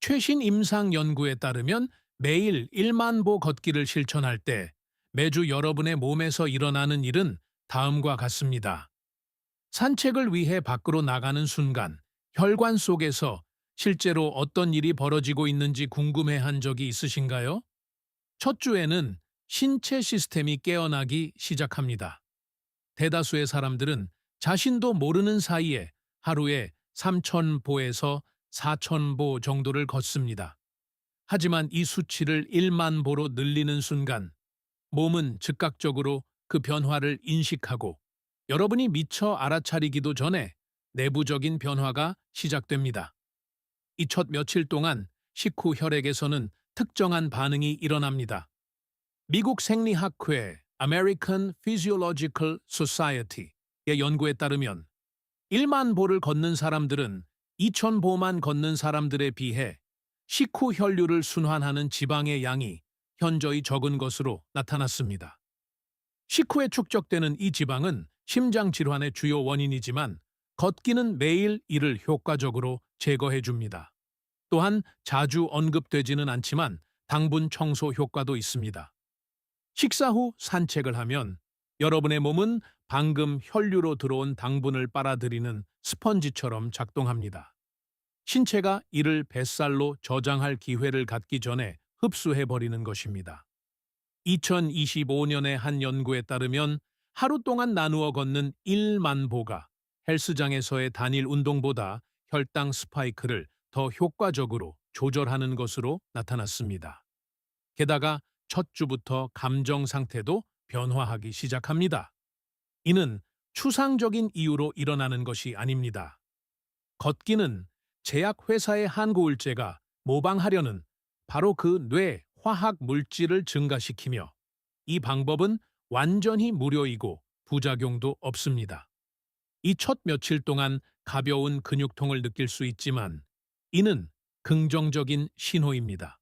최신 임상 연구에 따르면 매일 1만 보 걷기를 실천할 때 매주 여러분의 몸에서 일어나는 일은 다음과 같습니다. 산책을 위해 밖으로 나가는 순간 혈관 속에서 실제로 어떤 일이 벌어지고 있는지 궁금해한 적이 있으신가요? 첫 주에는 신체 시스템이 깨어나기 시작합니다. 대다수의 사람들은 자신도 모르는 사이에 하루에 3,000보에서 4,000보 정도를 걷습니다. 하지만 이 수치를 1만 보로 늘리는 순간 몸은 즉각적으로 그 변화를 인식하고 여러분이 미처 알아차리기도 전에 내부적인 변화가 시작됩니다. 이 첫 며칠 동안 식후 혈액에서는 특정한 반응이 일어납니다. 미국 생리학회 American Physiological Society의 연구에 따르면 1만 보를 걷는 사람들은 2,000보만 걷는 사람들에 비해 식후 혈류를 순환하는 지방의 양이 현저히 적은 것으로 나타났습니다. 식후에 축적되는 이 지방은 심장 질환의 주요 원인이지만 걷기는 매일 이를 효과적으로 제거해 줍니다. 또한 자주 언급되지는 않지만 당분 청소 효과도 있습니다. 식사 후 산책을 하면 여러분의 몸은 방금 혈류로 들어온 당분을 빨아들이는 스펀지처럼 작동합니다. 신체가 이를 뱃살로 저장할 기회를 갖기 전에 흡수해버리는 것입니다. 2025년의 한 연구에 따르면 하루 동안 나누어 걷는 1만 보가 헬스장에서의 단일 운동보다 혈당 스파이크를 더 효과적으로 조절하는 것으로 나타났습니다. 게다가 첫 주부터 감정 상태도 변화하기 시작합니다. 이는 추상적인 이유로 일어나는 것이 아닙니다. 걷기는 제약회사의 항구울제가 모방하려는 바로 그 뇌 화학 물질을 증가시키며 이 방법은 완전히 무료이고 부작용도 없습니다. 이 첫 며칠 동안 가벼운 근육통을 느낄 수 있지만 이는 긍정적인 신호입니다.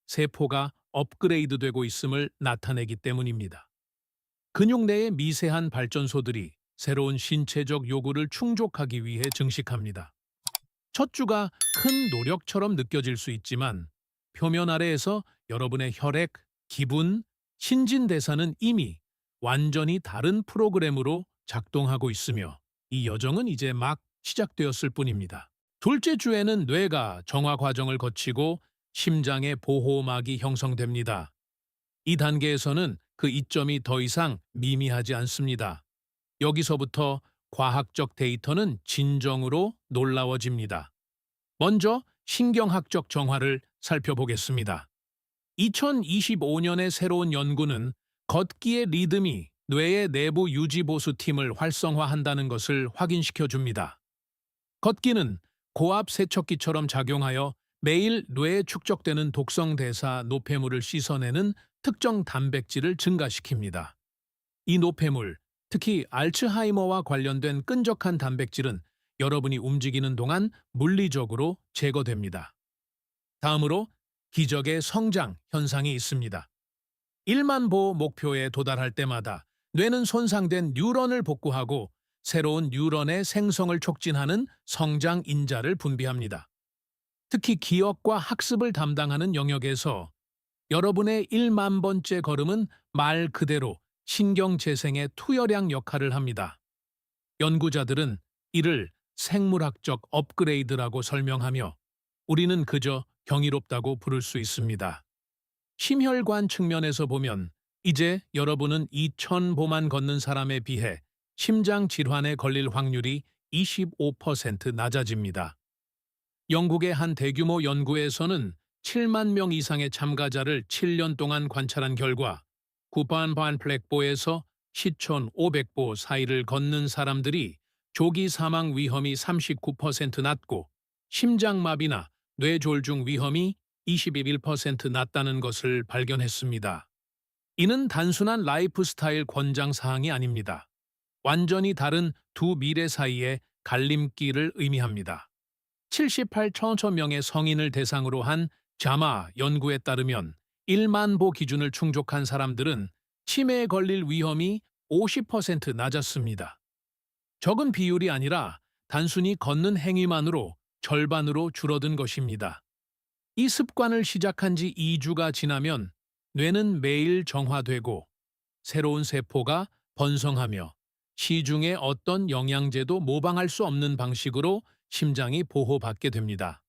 세포가 업그레이드되고 있음을 나타내기 때문입니다. 근육 내의 미세한 발전소들이 새로운 신체적 요구를 충족하기 위해 증식합니다. 첫 주가 큰 노력처럼 느껴질 수 있지만 표면 아래에서 여러분의 혈액, 기분, 신진대사는 이미 완전히 다른 프로그램으로 작동하고 있으며 이 여정은 이제 막 시작되었을 뿐입니다. 둘째 주에는 뇌가 정화 과정을 거치고 심장의 보호막이 형성됩니다. 이 단계에서는 그 이점이 더 이상 미미하지 않습니다. 여기서부터 과학적 데이터는 진정으로 놀라워집니다. 먼저 신경학적 정화를 살펴보겠습니다. 2025년의 새로운 연구는 걷기의 리듬이 뇌의 내부 유지보수팀을 활성화한다는 것을 확인시켜 줍니다. 걷기는 고압 세척기처럼 작용하여 매일 뇌에 축적되는 독성 대사 노폐물을 씻어내는 특정 단백질을 증가시킵니다. 이 노폐물, 특히 알츠하이머와 관련된 끈적한 단백질은 여러분이 움직이는 동안 물리적으로 제거됩니다. 다음으로 기적의 성장 현상이 있습니다. 1만 보 목표에 도달할 때마다 뇌는 손상된 뉴런을 복구하고 새로운 뉴런의 생성을 촉진하는 성장 인자를 분비합니다. 특히 기억과 학습을 담당하는 영역에서 여러분의 1만 번째 걸음은 말 그대로 신경 재생의 투여량 역할을 합니다. 연구자들은 이를 생물학적 업그레이드라고 설명하며 우리는 그저 경이롭다고 부를 수 있습니다. 심혈관 측면에서 보면 이제 여러분은 2,000보만 걷는 사람에 비해 심장 질환에 걸릴 확률이 25% 낮아집니다. 영국의 한 대규모 연구에서는 7만 명 이상의 참가자를 7년 동안 관찰한 결과 9반 플렉보에서 10,500보 사이를 걷는 사람들이 조기 사망 위험이 39% 낮고 심장마비나 뇌졸중 위험이 21% 낮다는 것을 발견했습니다. 이는 단순한 라이프 스타일 권장 사항이 아닙니다. 완전히 다른 두 미래 사이의 갈림길을 의미합니다. 78천 명의 성인을 대상으로 한 자마 연구에 따르면 1만 보 기준을 충족한 사람들은 치매에 걸릴 위험이 50% 낮았습니다. 적은 비율이 아니라 단순히 걷는 행위만으로 절반으로 줄어든 것입니다. 이 습관을 시작한 지 2주가 지나면 뇌는 매일 정화되고 새로운 세포가 번성하며 시중의 어떤 영양제도 모방할 수 없는 방식으로 심장이 보호받게 됩니다.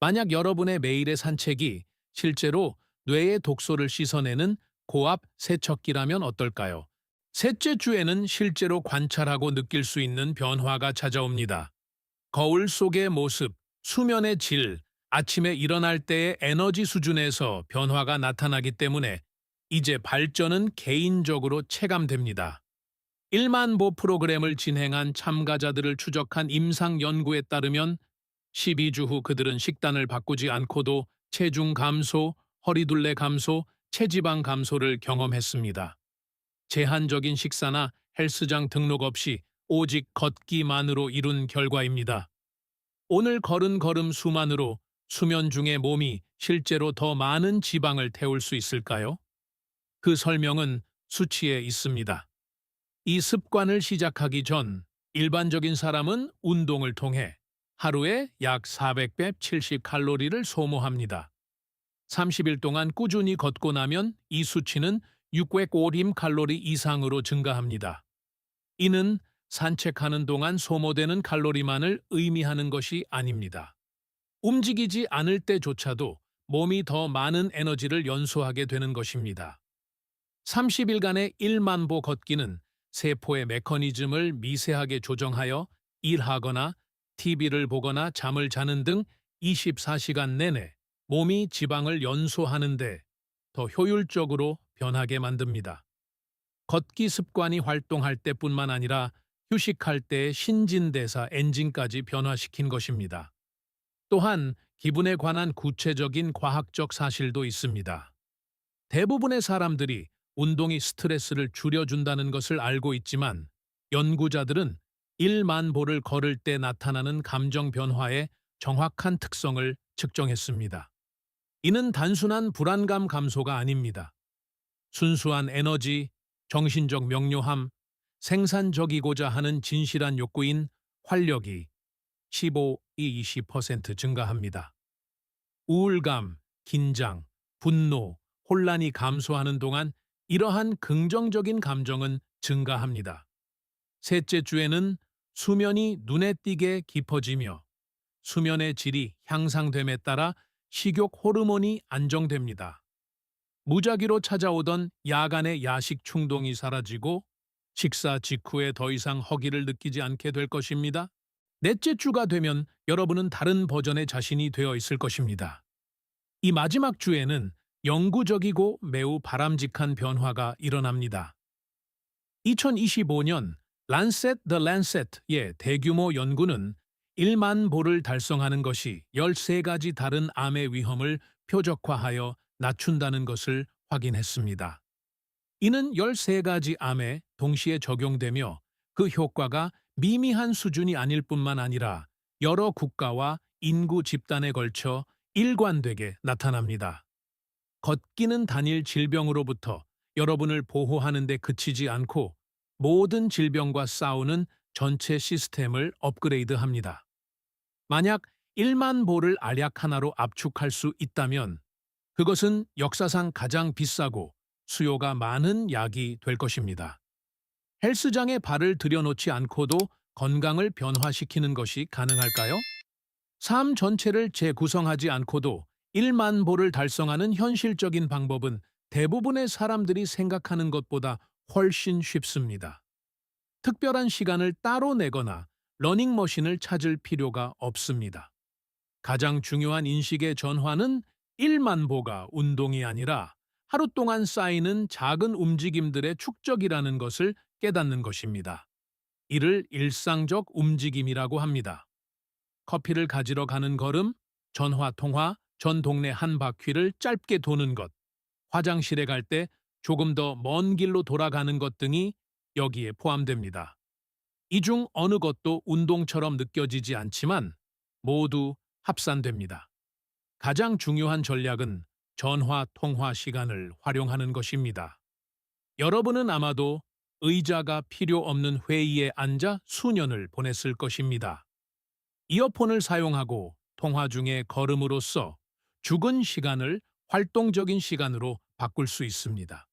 만약 여러분의 매일의 산책이 실제로 뇌의 독소를 씻어내는 고압 세척기라면 어떨까요? 셋째 주에는 실제로 관찰하고 느낄 수 있는 변화가 찾아옵니다. 거울 속의 모습, 수면의 질, 아침에 일어날 때의 에너지 수준에서 변화가 나타나기 때문에 이제 발전은 개인적으로 체감됩니다. 1만 보 프로그램을 진행한 참가자들을 추적한 임상 연구에 따르면 12주 후 그들은 식단을 바꾸지 않고도 체중 감소, 허리둘레 감소, 체지방 감소를 경험했습니다. 제한적인 식사나 헬스장 등록 없이 오직 걷기만으로 이룬 결과입니다. 오늘 걸은 걸음 수만으로 수면 중에 몸이 실제로 더 많은 지방을 태울 수 있을까요? 그 설명은 수치에 있습니다. 이 습관을 시작하기 전 일반적인 사람은 운동을 통해 하루에 약 400배 70칼로리를 소모합니다. 30일 동안 꾸준히 걷고 나면 이 수치는 650칼로리 이상으로 증가합니다. 이는 산책하는 동안 소모되는 칼로리만을 의미하는 것이 아닙니다. 움직이지 않을 때조차도 몸이 더 많은 에너지를 연소하게 되는 것입니다. 30일간의 1만 보 걷기는 세포의 메커니즘을 미세하게 조정하여 일하거나 TV를 보거나 잠을 자는 등 24시간 내내 몸이 지방을 연소하는데 더 효율적으로 변하게 만듭니다. 걷기 습관이 활동할 때뿐만 아니라 휴식할 때의 신진대사 엔진까지 변화시킨 것입니다. 또한 기분에 관한 구체적인 과학적 사실도 있습니다. 대부분의 사람들이 운동이 스트레스를 줄여준다는 것을 알고 있지만 연구자들은 1만 보를 걸을 때 나타나는 감정 변화의 정확한 특성을 측정했습니다. 이는 단순한 불안감 감소가 아닙니다. 순수한 에너지, 정신적 명료함, 생산적이고자 하는 진실한 욕구인 활력이 15-20% 증가합니다. 우울감, 긴장, 분노, 혼란이 감소하는 동안 이러한 긍정적인 감정은 증가합니다. 셋째 주에는 수면이 눈에 띄게 깊어지며 수면의 질이 향상됨에 따라 식욕 호르몬이 안정됩니다. 무작위로 찾아오던 야간의 야식 충동이 사라지고 식사 직후에 더 이상 허기를 느끼지 않게 될 것입니다. 넷째 주가 되면 여러분은 다른 버전의 자신이 되어 있을 것입니다. 이 마지막 주에는 영구적이고 매우 바람직한 변화가 일어납니다. 2025년 란셋 더 란셋의 대규모 연구는 1만 보를 달성하는 것이 13가지 다른 암의 위험을 표적화하여 낮춘다는 것을 확인했습니다. 이는 13가지 암에 동시에 적용되며 그 효과가 미미한 수준이 아닐 뿐만 아니라 여러 국가와 인구 집단에 걸쳐 일관되게 나타납니다. 걷기는 단일 질병으로부터 여러분을 보호하는 데 그치지 않고 모든 질병과 싸우는 전체 시스템을 업그레이드합니다. 만약 1만 보를 알약 하나로 압축할 수 있다면 그것은 역사상 가장 비싸고 수요가 많은 약이 될 것입니다. 헬스장에 발을 들여놓지 않고도 건강을 변화시키는 것이 가능할까요? 삶 전체를 재구성하지 않고도 1만 보를 달성하는 현실적인 방법은 대부분의 사람들이 생각하는 것보다 훨씬 쉽습니다. 특별한 시간을 따로 내거나 러닝머신을 찾을 필요가 없습니다. 가장 중요한 인식의 전환은 1만 보가 운동이 아니라 하루 동안 쌓이는 작은 움직임들의 축적이라는 것을 깨닫는 것입니다. 이를 일상적 움직임이라고 합니다. 커피를 가지러 가는 걸음, 전화 통화, 전 동네 한 바퀴를 짧게 도는 것, 화장실에 갈 때 조금 더 먼 길로 돌아가는 것 등이 여기에 포함됩니다. 이 중 어느 것도 운동처럼 느껴지지 않지만 모두 합산됩니다. 가장 중요한 전략은 전화 통화 시간을 활용하는 것입니다. 여러분은 아마도 의자가 필요 없는 회의에 앉아 수년을 보냈을 것입니다. 이어폰을 사용하고 통화 중에 걸음으로써 죽은 시간을 활동적인 시간으로 바꿀 수 있습니다.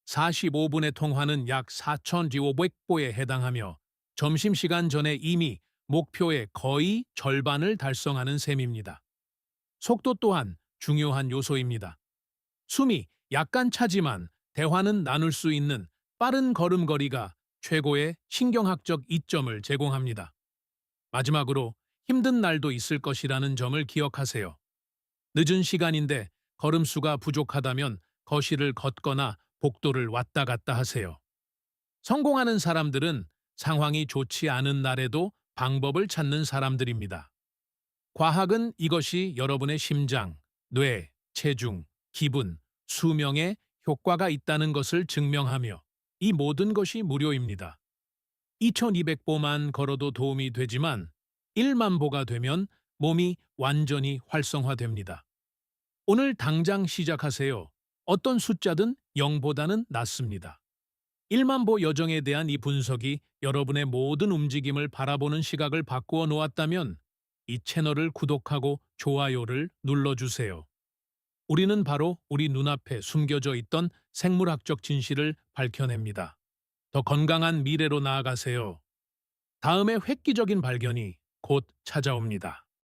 45분의 통화는 약 4,500보에 해당하며 점심시간 전에 이미 목표의 거의 절반을 달성하는 셈입니다. 속도 또한 중요한 요소입니다. 숨이 약간 차지만 대화는 나눌 수 있는 빠른 걸음걸이가 최고의 신경학적 이점을 제공합니다. 마지막으로 힘든 날도 있을 것이라는 점을 기억하세요. 늦은 시간인데 걸음수가 부족하다면 거실을 걷거나 복도를 왔다 갔다 하세요. 성공하는 사람들은 상황이 좋지 않은 날에도 방법을 찾는 사람들입니다. 과학은 이것이 여러분의 심장, 뇌, 체중, 기분, 수명에 효과가 있다는 것을 증명하며 이 모든 것이 무료입니다. 2200보만 걸어도 도움이 되지만 1만 보가 되면 몸이 완전히 활성화됩니다. 오늘 당장 시작하세요. 어떤 숫자든 0보다는 낫습니다. 1만 보 여정에 대한 이 분석이 여러분의 모든 움직임을 바라보는 시각을 바꾸어 놓았다면 이 채널을 구독하고 좋아요를 눌러주세요. 우리는 바로 우리 눈앞에 숨겨져 있던 생물학적 진실을 밝혀냅니다. 더 건강한 미래로 나아가세요. 다음의 획기적인 발견이 곧 찾아옵니다.